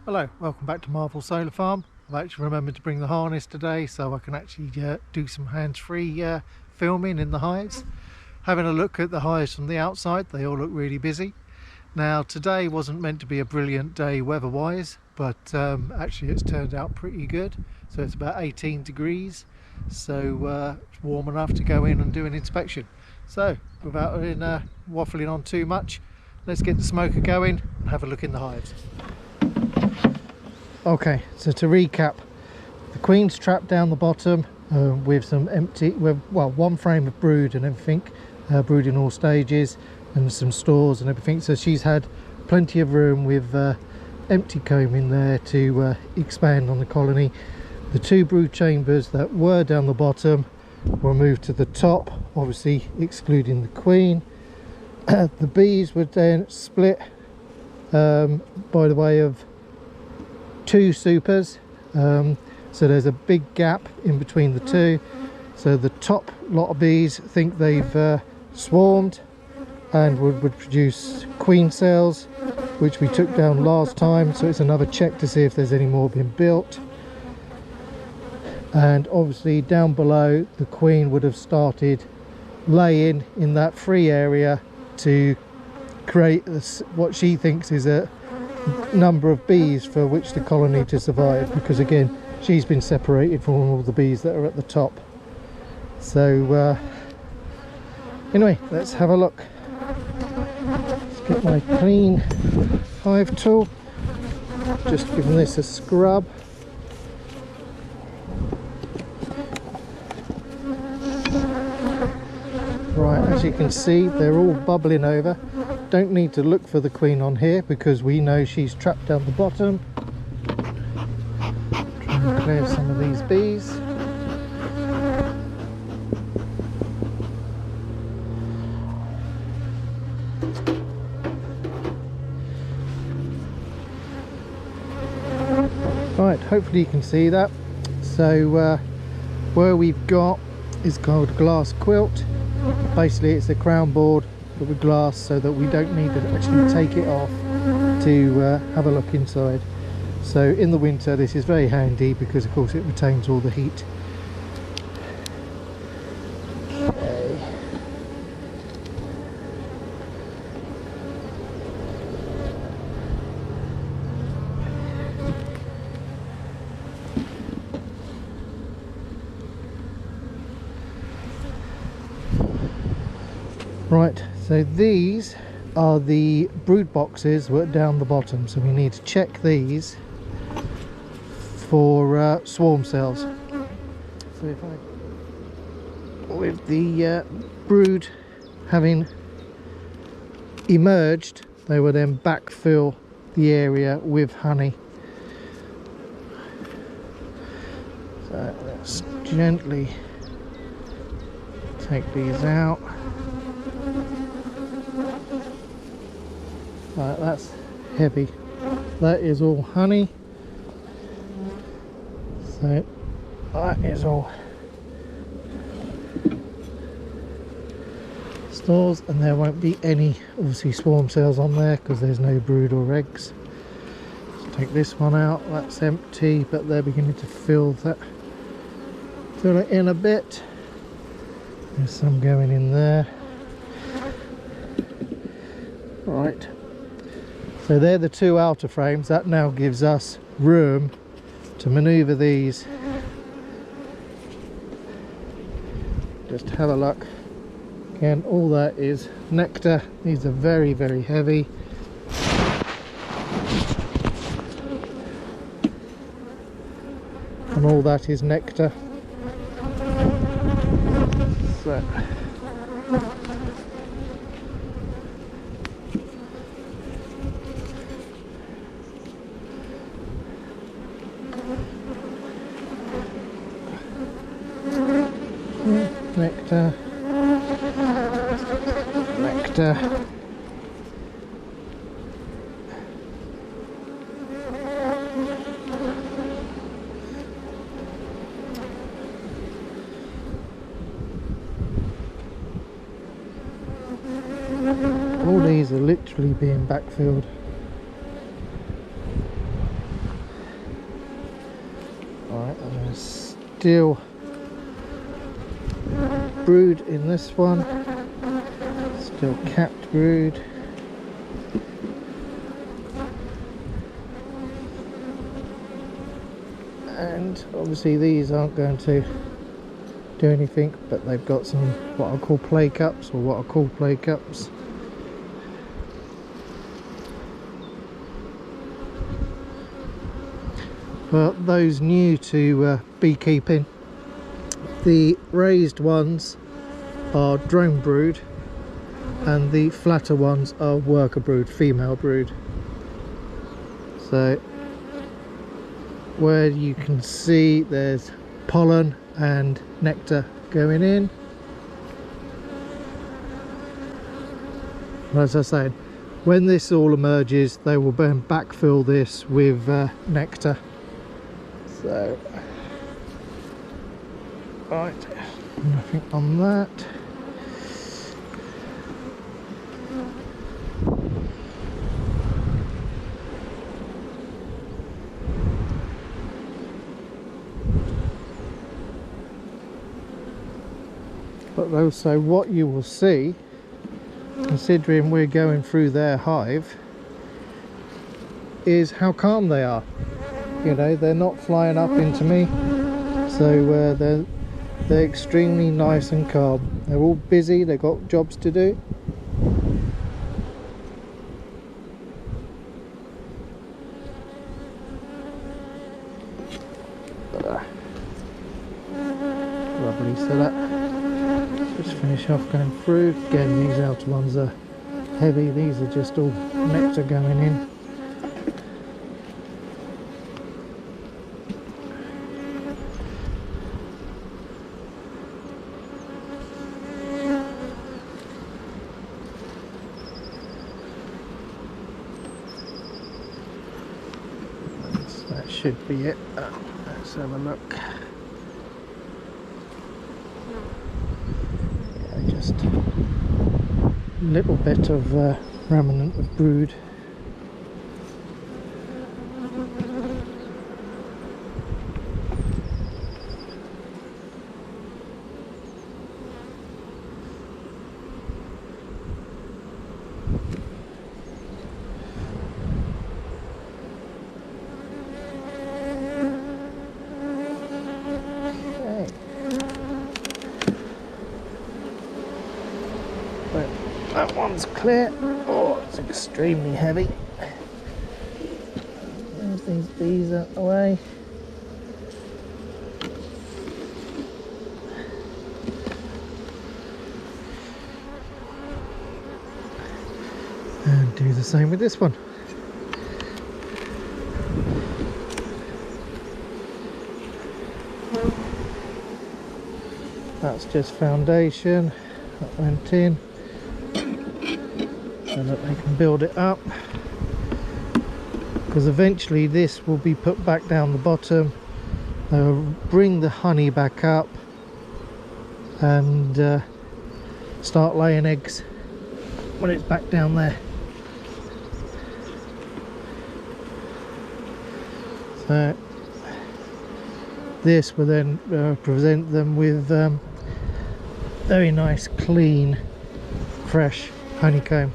Hello, welcome back to Marvel Solar Farm. I've actually remembered to bring the harness today so I can actually do some hands-free filming in the hives. Having a look at the hives from the outside, they all look really busy. Now today wasn't meant to be a brilliant day weather-wise, but actually it's turned out pretty good. So it's about 18 degrees, so it's warm enough to go in and do an inspection. So without waffling on too much, let's get the smoker going and have a look in the hives. Okay, so to recap, the queen's trapped down the bottom with some empty, well, one frame of brood and everything, brood in all stages, and some stores and everything. So she's had plenty of room with empty comb in there to expand on the colony. The two brood chambers that were down the bottom were moved to the top, obviously excluding the queen. The bees were then split by the way of two supers, so there's a big gap in between the two. So the top lot of bees think they've swarmed and would produce queen cells, which we took down last time, so it's another check to see if there's any more been built. And obviously down below, the queen would have started laying in that free area to create what she thinks is a number of bees for which the colony to survive, because again she's been separated from all the bees that are at the top. So anyway, let's have a look. Let's get my clean hive tool, just giving this a scrub. Right, as you can see, they're all bubbling over. Don't need to look for the queen on here because we know she's trapped down the bottom. Try and clear some of these bees. Right, hopefully you can see that. So where we've got is called glass quilt. Basically it's a crown board but with glass, so that we don't need to actually take it off to have a look inside. So in the winter this is very handy because of course it retains all the heat. Okay. Right, so these are the brood boxes that are down the bottom, so we need to check these for swarm cells. So if with the brood having emerged, they will then backfill the area with honey. So let's gently take these out. Right, that's heavy. That is all honey. So that is all stores, and there won't be any obviously swarm cells on there because there's no brood or eggs. Let's take this one out. That's empty, but they're beginning to fill it in a bit. There's some going in there. Right. So they're the two outer frames. That now gives us room to maneuver these. Just have a look. Again, all that is nectar. These are very, very heavy. And all that is nectar. So nectar, nectar. All these are literally being backfilled. still brood in this one, still capped brood. And obviously these aren't going to do anything, but they've got some what I call play cups, or what I call play cups. For those new to beekeeping, the raised ones are drone brood and the flatter ones are worker brood, female brood. So where you can see there's pollen and nectar going in. As I said, when this all emerges, they will then backfill this with nectar. So, right, nothing on that. But also what you will see, considering we're going through their hive, is how calm they are. You know, they're not flying up into me, so they're extremely nice and calm. They're all busy, they've got jobs to do. Lovely. So that, just finish off going through. Again, these outer ones are heavy, these are just all nectar going in. That should be it. Let's have a look. Yeah, just a little bit of remnant of brood. That one's clear. Oh, it's extremely heavy. There's these bees out the way. And do the same with this one. That's just foundation that went in, so that they can build it up, because eventually this will be put back down the bottom. They'll bring the honey back up and start laying eggs when it's back down there. So this will then present them with very nice, clean, fresh honeycomb.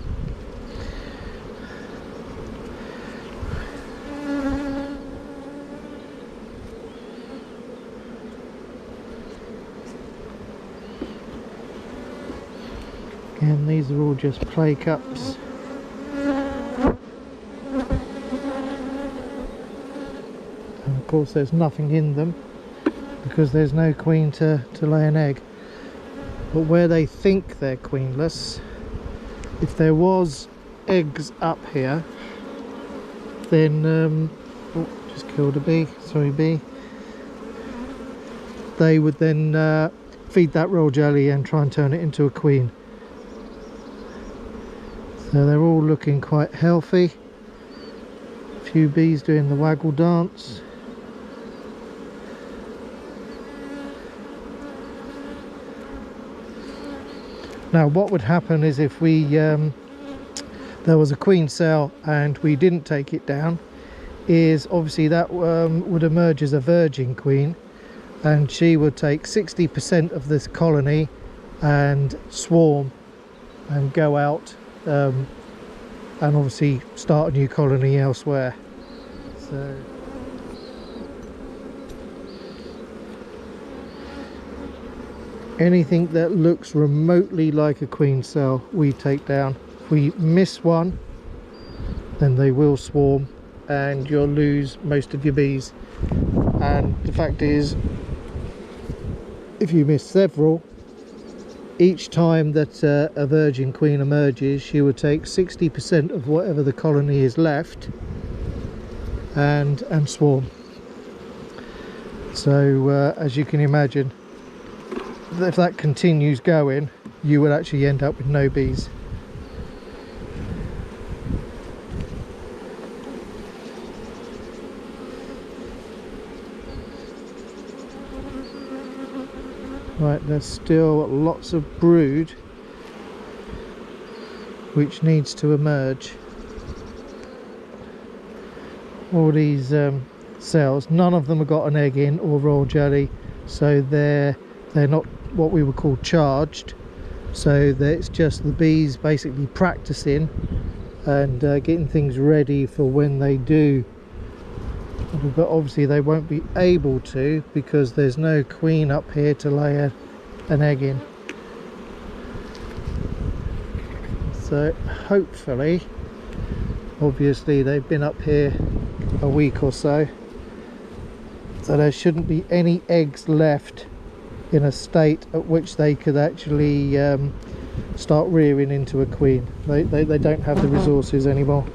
Again, these are all just play cups. And of course there's nothing in them because there's no queen to lay an egg. But where they think they're queenless, if there was eggs up here, then oh, just killed a bee, sorry bee, they would then feed that royal jelly and try and turn it into a queen. So they're all looking quite healthy. A few bees doing the waggle dance. Now what would happen is if we there was a queen cell and we didn't take it down, is obviously that would emerge as a virgin queen. and she would take 60% of this colony and swarm and go out and obviously start a new colony elsewhere. So anything that looks remotely like a queen cell we take down. If we miss one, then they will swarm and you'll lose most of your bees. And the fact is, if you miss several, each time that a virgin queen emerges, she will take 60% of whatever the colony is left and swarm. So as you can imagine, if that continues going, you would actually end up with no bees. Right, there's still lots of brood which needs to emerge. All these cells, none of them have got an egg in or royal jelly, so they're not what we would call charged. So it's just the bees basically practicing and getting things ready for when they do. But obviously they won't be able to because there's no queen up here to lay an egg in. So hopefully, obviously they've been up here a week or so, so there shouldn't be any eggs left in a state at which they could actually start rearing into a queen. They don't have the resources anymore.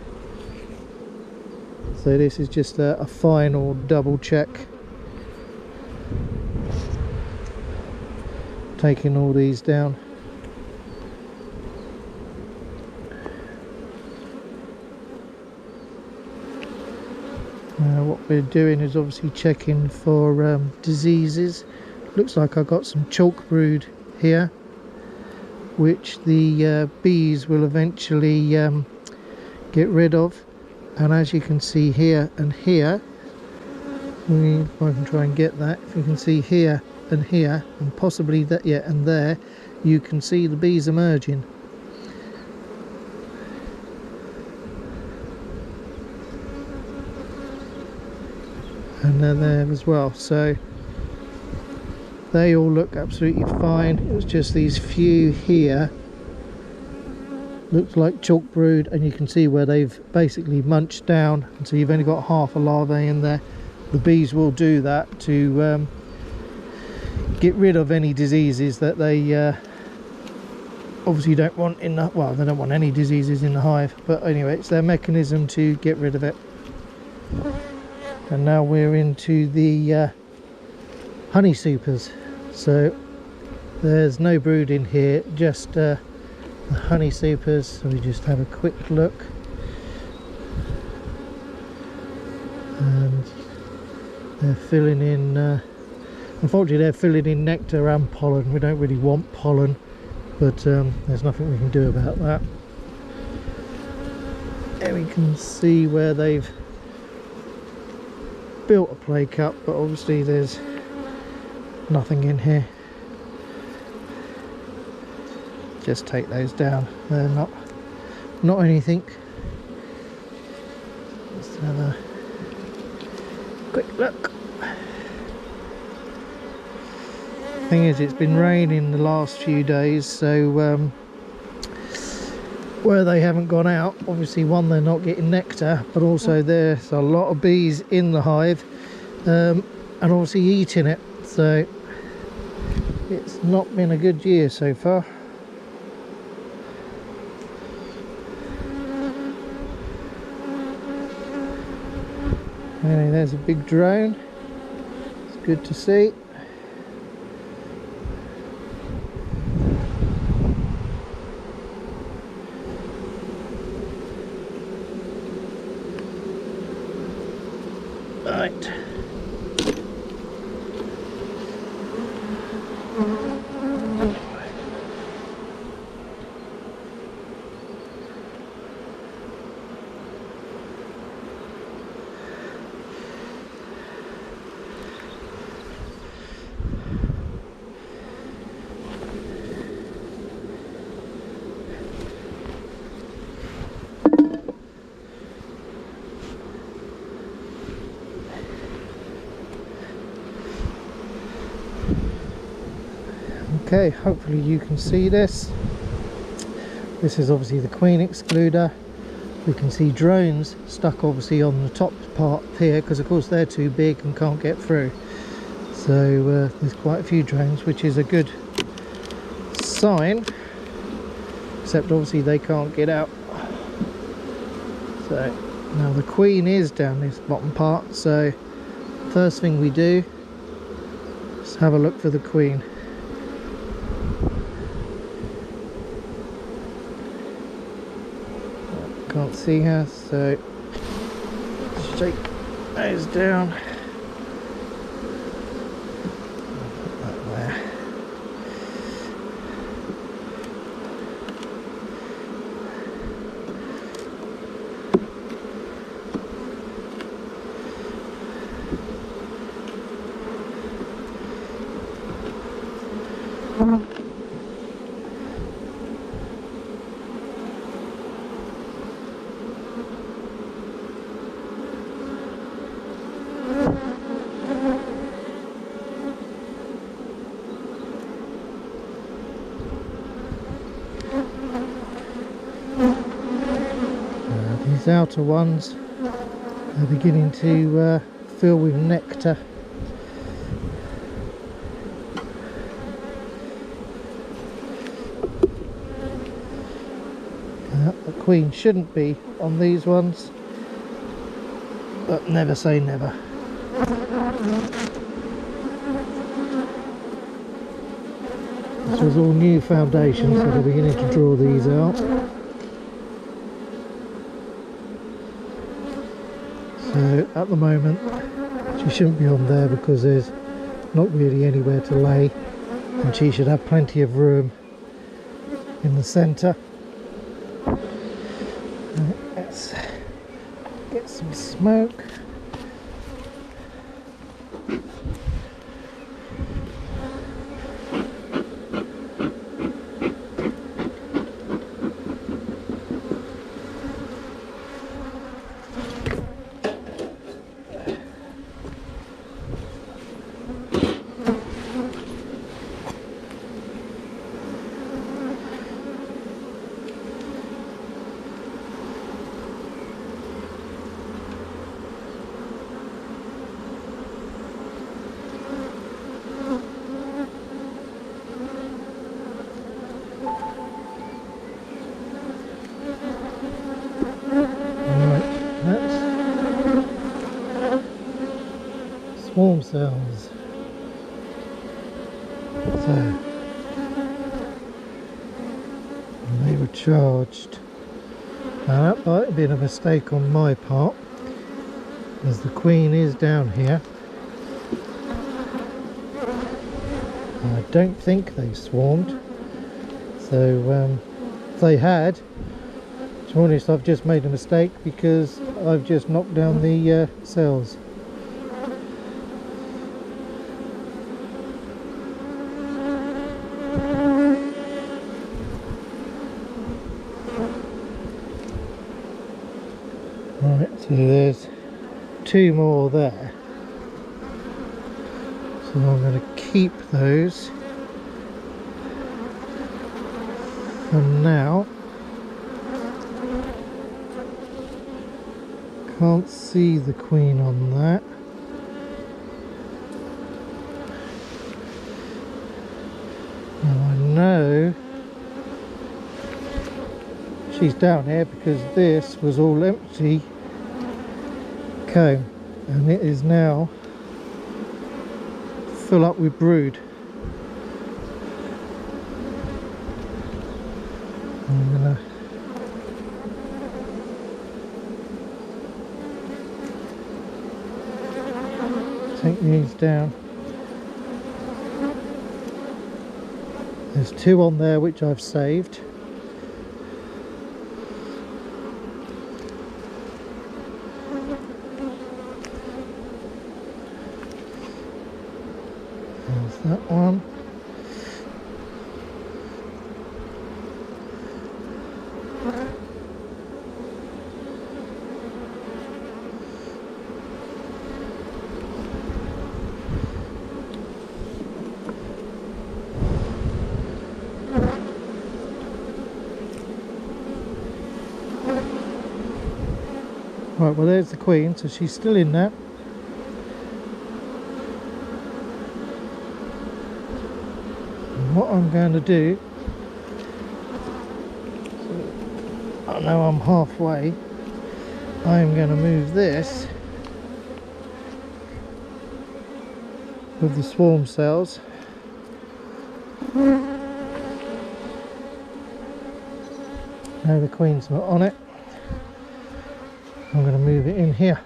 So this is just a final double check, taking all these down. What we're doing is obviously checking for diseases. Looks like I got some chalk brood here, which the bees will eventually get rid of. And as you can see here and here, if I can try and get that, if you can see here and possibly that, yeah, and there, you can see the bees emerging. And they're there as well, so they all look absolutely fine. It was just these few here looks like chalk brood, and you can see where they've basically munched down, and so you've only got half a larvae in there. The bees will do that to get rid of any diseases that they obviously don't want in the, well, they don't want any diseases in the hive, but anyway, it's their mechanism to get rid of it. And now we're into the honey supers. So there's no brood in here, just the honey supers. So we just have a quick look, and they're filling in unfortunately they're filling in nectar and pollen. We don't really want pollen, but there's nothing we can do about that. And we can see where they've built a play cup, but obviously there's nothing in here. Just take those down, they're not anything. Let's have a quick look. Thing is, it's been raining the last few days, so where they haven't gone out, obviously one, they're not getting nectar, but also there's a lot of bees in the hive and obviously eating it, so it's not been a good year so far. Anyway, there's a big drone, it's good to see. Right. Okay, hopefully you can see this. This is obviously the queen excluder. We can see drones stuck obviously on the top part here, because of course they're too big and can't get through. So there's quite a few drones, which is a good sign, except obviously they can't get out. So now the queen is down this bottom part, so first thing we do is have a look for the queen. Can't see her, so shake those down. Put that there. These outer ones are beginning to fill with nectar. The queen shouldn't be on these ones, but never say never. This was all new foundations, so they're beginning to draw these out. So at the moment she shouldn't be on there because there's not really anywhere to lay, and she should have plenty of room in the centre. Let's get some smoke. Swarm cells. So they were charged. Now that might have been a mistake on my part, as the queen is down here. I don't think they swarmed. So if they had, to be honest, I've just made a mistake because I've just knocked down the cells. Right, so there's two more there. So I'm going to keep those for now. Can't see the queen on that. Now I know she's down here because this was all empty comb, and it is now full up with brood. I'm gonna take these down. There's two on there which I've saved. There's that one. Right, well there's the queen, so she's still in there. And what I'm going to do, I know I'm halfway, I'm going to move this with the swarm cells. Now the queen's not on it, I'm going to move it in here.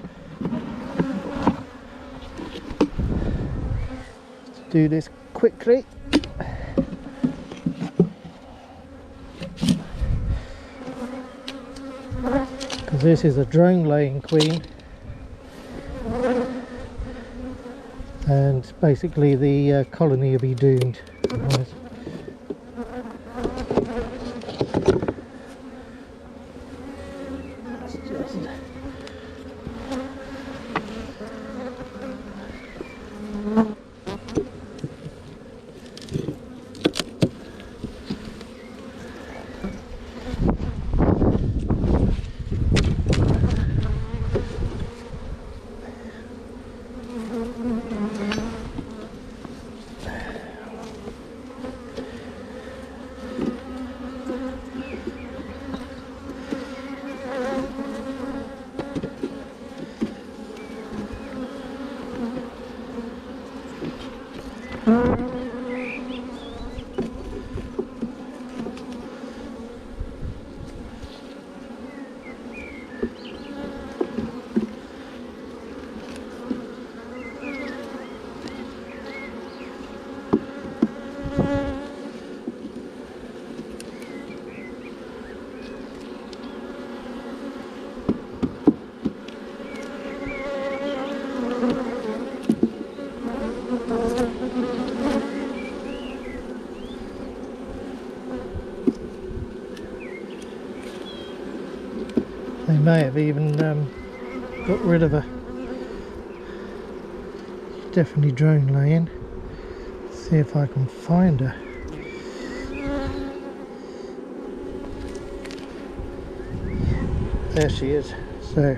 Let's do this quickly. Because this is a drone laying queen, and basically the colony will be doomed. They may have even got rid of her. Definitely drone laying. See if I can find her. There she is. So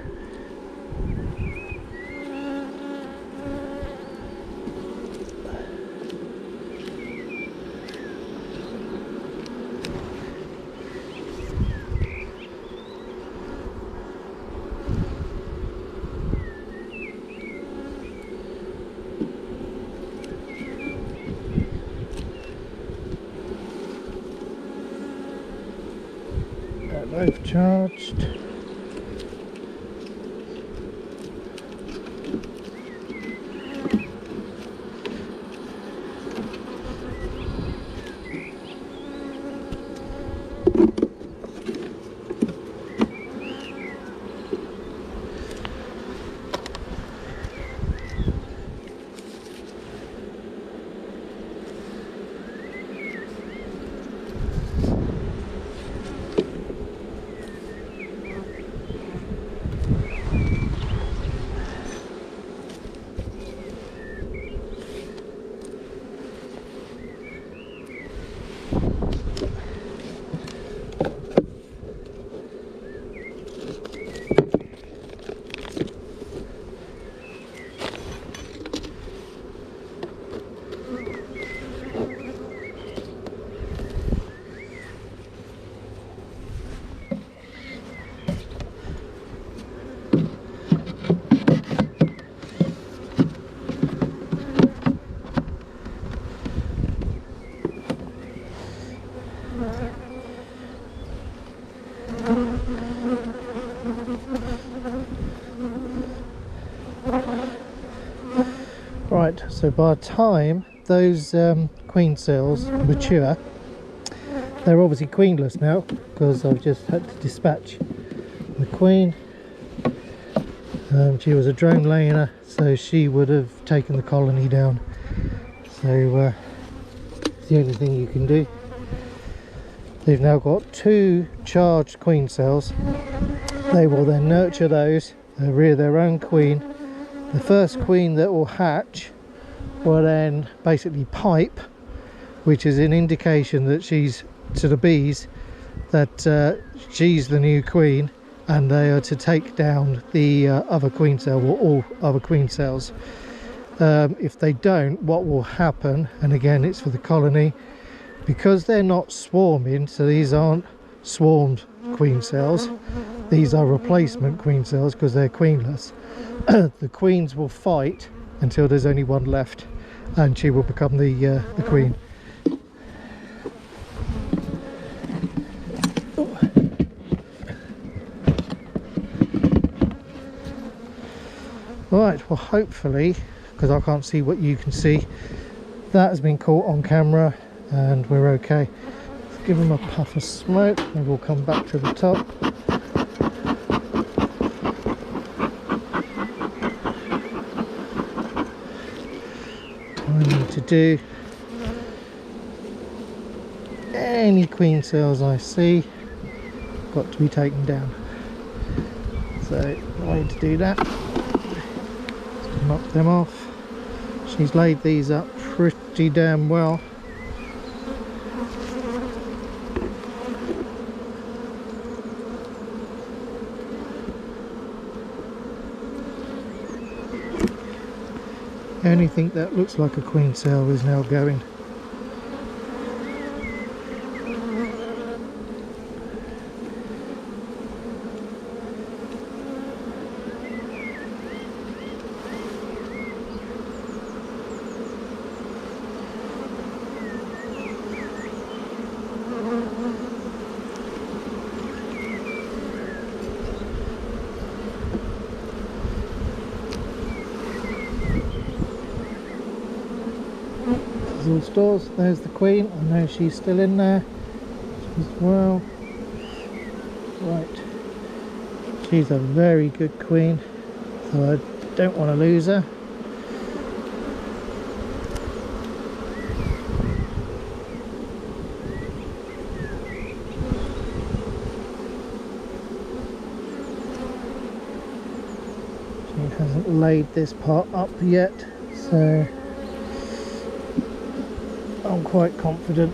they're both charged. Right, so by the time those queen cells mature, they're obviously queenless now because I've just had to dispatch the queen. She was a drone layer, so she would have taken the colony down. So it's the only thing you can do. They've now got 2 charged queen cells. They will then nurture those, rear their own queen. The first queen that will hatch will then basically pipe, which is an indication that she's to the bees that she's the new queen, and they are to take down the other queen cell, or all other queen cells. If they don't, what will happen, and again it's for the colony, because they're not swarming, so these aren't swarmed queen cells, these are replacement queen cells because they're queenless. The queens will fight until there's only one left, and she will become the queen. Right, well hopefully, because I can't see what you can see, that has been caught on camera and we're okay. Let's give them a puff of smoke and we'll come back to the top. I need to do any queen cells I see got to be taken down. So the way to do that, knock them off. She's laid these up pretty damn well. Anything that looks like a queen cell is now going. All stores. There's the queen. I know she's still in there as well. Right, she's a very good queen, so I don't want to lose her. She hasn't laid this part up yet, so I'm quite confident.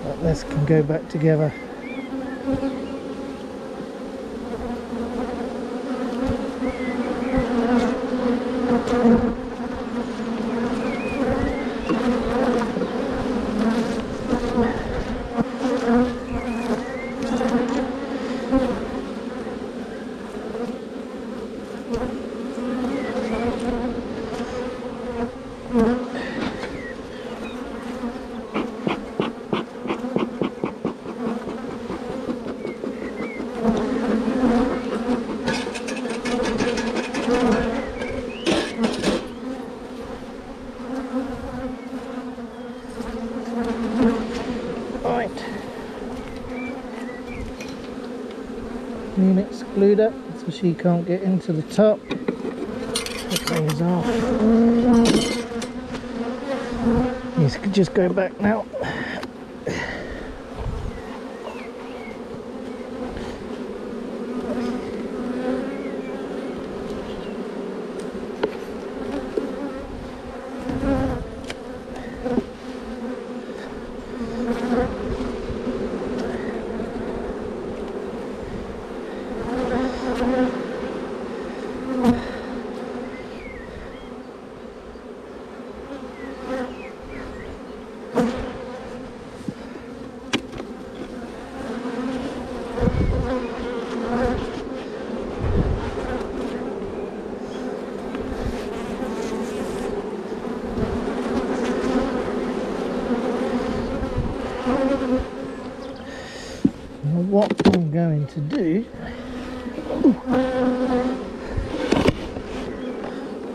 But this can go back together. Clean excluder so she can't get into the top. Take those off. These could just go back now. What I'm going to do,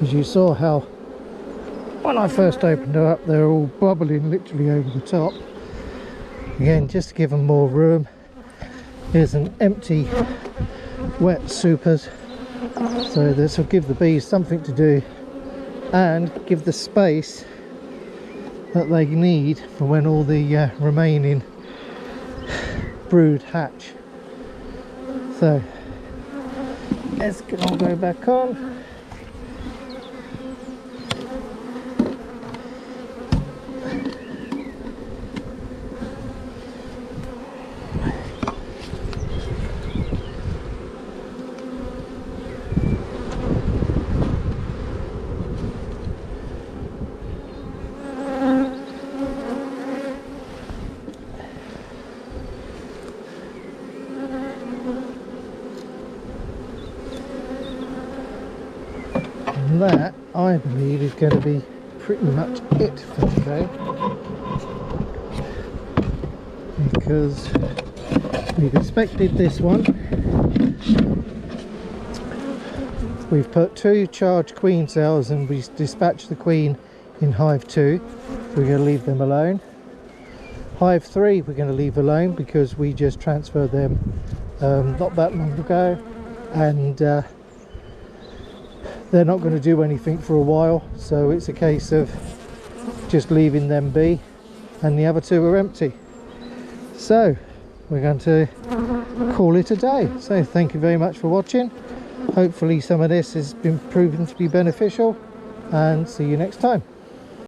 as you saw how when I first opened her up they're all bubbling literally over the top. Again, just to give them more room, here's an empty wet supers, so this will give the bees something to do and give the space that they need for when all the remaining brood hatch. So Let's all go back on. And that, I believe, is going to be pretty much it for today, because we've inspected this one. We've put 2 charged queen cells and we dispatched the queen in hive 2. We're going to leave them alone. Hive 3 we're going to leave alone because we just transferred them not that long ago, and they're not going to do anything for a while, so it's a case of just leaving them be, and the other 2 are empty. So we're going to call it a day. So thank you very much for watching. Hopefully some of this has been proven to be beneficial, and see you next time.